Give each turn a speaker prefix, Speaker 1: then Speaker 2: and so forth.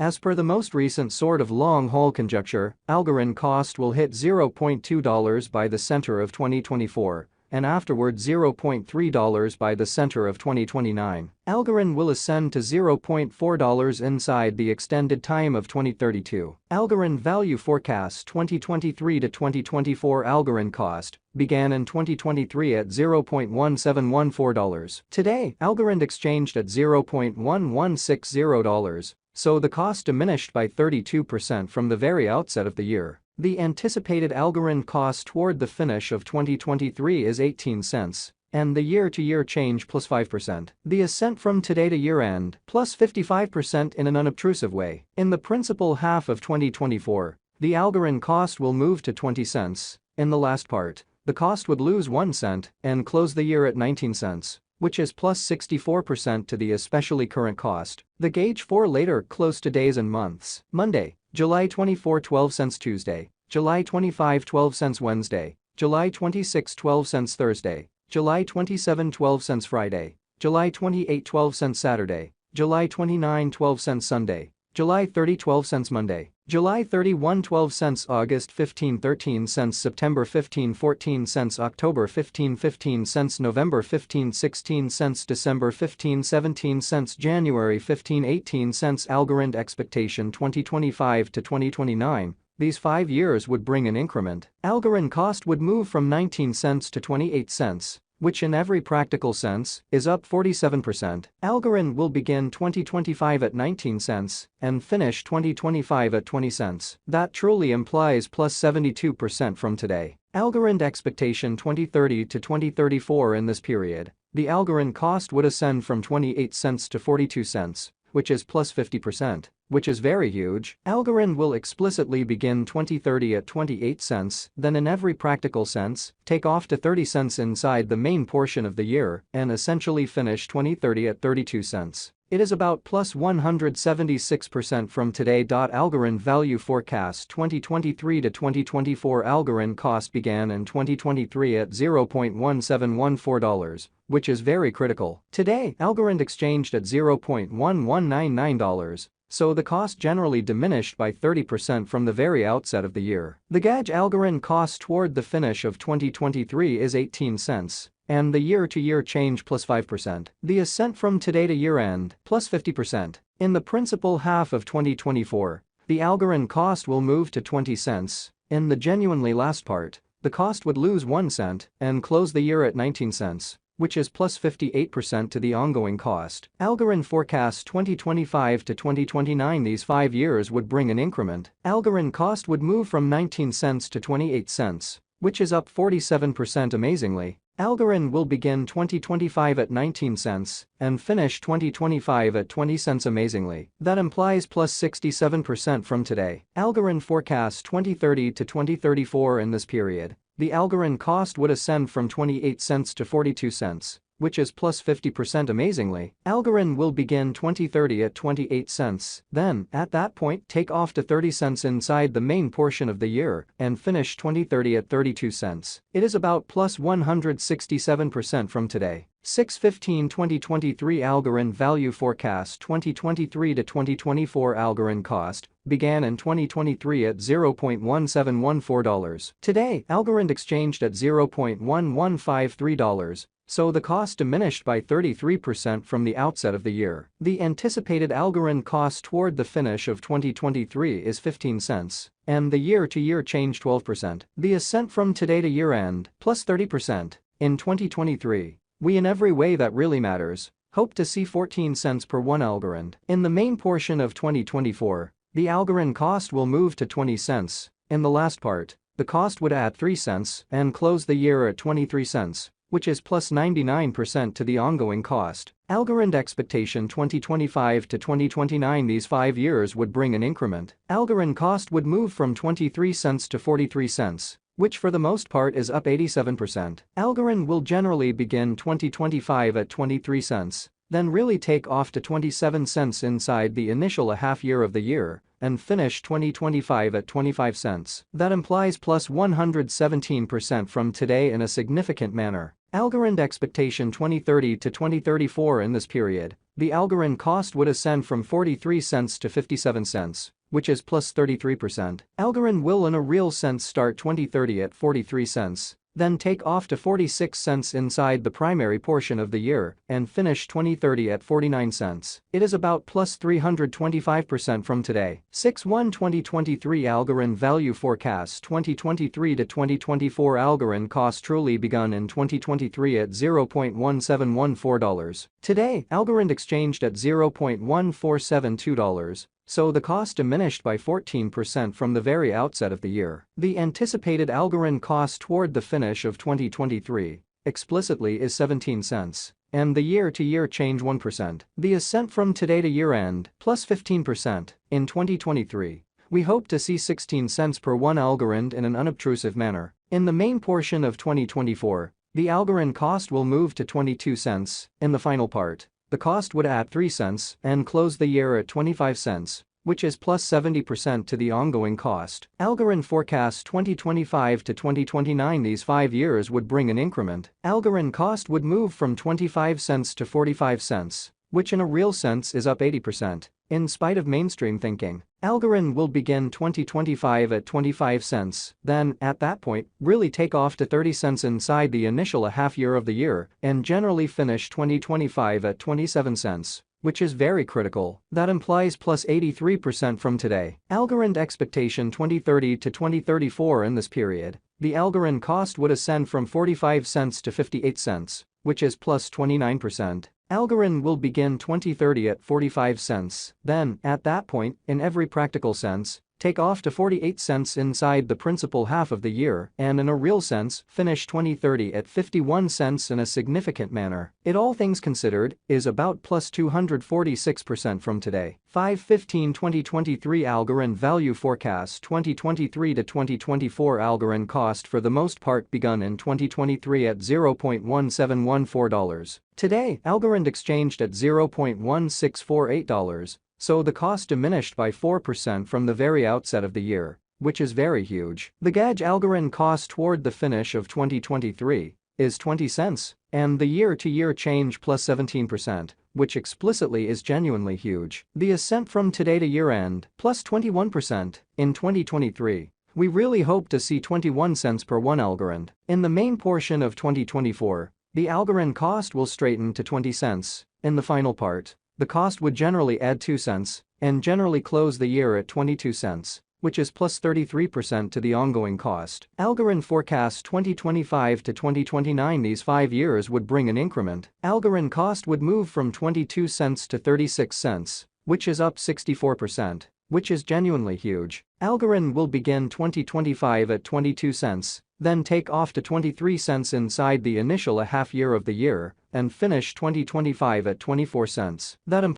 Speaker 1: As per the most recent sort of long-haul conjecture, Algorand cost will hit $0.2 by the center of 2024, and afterward $0.3 by the center of 2029. Algorand will ascend to $0.4 inside the extended time of 2032. Algorand Value Forecast 2023 to 2024 Algorand cost began in 2023 at $0.1714. Today, Algorand exchanged at $0.1160, so the cost diminished by 32% from the very outset of the year. The anticipated Algorand cost toward the finish of 2023 is 18 cents, and the year-to-year change plus 5%. The ascent from today to year-end plus 55% in an unobtrusive way. In the principal half of 2024, the Algorand cost will move to 20 cents. In the last part, the cost would lose 1 cent and close the year at 19 cents, which is plus 64% to the especially current cost. The gauge for later close to days and months. Monday, July 24 12 cents Tuesday, July 25 12 cents Wednesday, July 26 12 cents Thursday, July 27 12 cents Friday, July 28 12 cents Saturday, July 29 12 cents Sunday, July 30 12 cents Monday, July 31 12 cents August 15 13 cents September 15 14 cents October 15 15 cents November 15 16 cents December 15 17 cents January 15 18 cents Algorand expectation 2025 to 2029. These 5 years would bring an increment. Algorand cost would move from 19 cents to 28 cents, which in every practical sense is up 47%. Algorand will begin 2025 at 19 cents and finish 2025 at 20 cents. That truly implies plus 72% from today. Algorand expectation 2030 to 2034 in this period, the Algorand cost would ascend from 28 cents to 42 cents, which is plus 50%, which is very huge. Algorand will explicitly begin 2030 at 28 cents, then in every practical sense, take off to 30 cents inside the main portion of the year, and essentially finish 2030 at 32 cents. It is about plus 176% from today. Algorand Value Forecast 2023 to 2024 Algorand cost began in 2023 at $0.1714, which is very critical. Today, Algorand exchanged at $0.1199. So the cost generally diminished by 30% from the very outset of the year. The gauge Algorand cost toward the finish of 2023 is 18 cents, and the year-to-year change plus 5%. The ascent from today to year-end plus 50%. In the principal half of 2024, the Algorand cost will move to 20 cents. In the genuinely last part, the cost would lose 1 cent and close the year at 19 cents. Which is plus 58% to the ongoing cost. Algorand forecasts 2025 to 2029. These 5 years would bring an increment. Algorand cost would move from 19 cents to 28 cents, which is up 47% amazingly. Algorand will begin 2025 at 19 cents and finish 2025 at 20 cents amazingly. That implies plus 67% from today. Algorand forecasts 2030 to 2034 in this period. The Algorand cost would ascend from 28 cents to 42 cents, which is plus 50% amazingly. Algorand will begin 2030 at 28 cents, then, at that point, take off to 30 cents inside the main portion of the year and finish 2030 at 32 cents. It is about plus 167% from today. 6/15/2023 Algorand Value Forecast 2023 to 2024 Algorand cost began in 2023 at $0.1714. Today, Algorand exchanged at $0.1153, so the cost diminished by 33% from the outset of the year. The anticipated Algorand cost toward the finish of 2023 is 15 cents, and the year-to-year change 12%. The ascent from today to year-end plus 30%. In 2023, we in every way that really matters, hope to see 14 cents per 1 Algorand. In the main portion of 2024, the Algorand cost will move to 20 cents. In the last part, the cost would add 3 cents and close the year at 23 cents, which is plus 99% to the ongoing cost. Algorand expectation 2025 to 2029. These 5 years would bring an increment. Algorand cost would move from 23 cents to 43 cents, which for the most part is up 87%. Algorand will generally begin 2025 at 23 cents, then really take off to 27 cents inside the initial half year of the year, and finish 2025 at 25 cents. That implies plus 117% from today in a significant manner. Algorand expectation 2030 to 2034 in this period, the Algorand cost would ascend from 43 cents to 57 cents, which is plus 33%. Algorand will in a real sense start 2030 at 43 cents. Then take off to 46 cents inside the primary portion of the year and finish 2030 at 49 cents. It is about plus 325% from today. 6/1/2023 Algorand Value Forecast 2023 to 2024 Algorand cost truly begun in 2023 at $0.1714. Today, Algorand exchanged at $0.1472. So the cost diminished by 14% from the very outset of the year. The anticipated Algorand cost toward the finish of 2023 explicitly is 17 cents, and the year-to-year change 1%. The ascent from today to year-end, plus 15%. In 2023, we hope to see 16 cents per 1 Algorand in an unobtrusive manner. In the main portion of 2024, the Algorand cost will move to 22 cents. In the final part, the cost would add 3 cents and close the year at 25 cents, which is plus 70% to the ongoing cost. Algorand forecasts 2025 to 2029 these 5 years would bring an increment. Algorand cost would move from 25 cents to 45 cents, which in a real sense is up 80%. In spite of mainstream thinking, Algorand will begin 2025 at 25 cents, then, at that point, really take off to 30 cents inside the initial half year of the year and generally finish 2025 at 27 cents, which is very critical. That implies plus 83% from today. Algorand expectation 2030 to 2034 in this period, the Algorand cost would ascend from 45 cents to 58 cents, which is plus 29%. Algorand will begin 2030 at 45 cents, then, at that point, in every practical sense, take off to 48 cents inside the principal half of the year and in a real sense, finish 2030 at 51 cents in a significant manner. It all things considered, is about plus 246% from today. 5/15/2023 Algorand Value Forecast 2023 to 2024 Algorand cost for the most part begun in 2023 at $0.1714. Today, Algorand exchanged at $0.1648. So the cost diminished by 4% from the very outset of the year, which is very huge. The gauge Algorand cost toward the finish of 2023 is 20 cents, and the year-to-year change plus 17%, which explicitly is genuinely huge. The ascent from today to year-end, plus 21%, in 2023. We really hope to see 21 cents per 1 Algorand. In the main portion of 2024, the Algorand cost will straighten to 20 cents. In the final part, the cost would generally add 2 cents and generally close the year at 22 cents, which is plus 33% to the ongoing cost. Algorand forecasts 2025 to 2029 these 5 years would bring an increment. Algorand cost would move from 22 cents to 36 cents, which is up 64%, which is genuinely huge. Algorand will begin 2025 at 22 cents, then take off to 23 cents inside the initial half year of the year and finish 2025 at 24 cents. That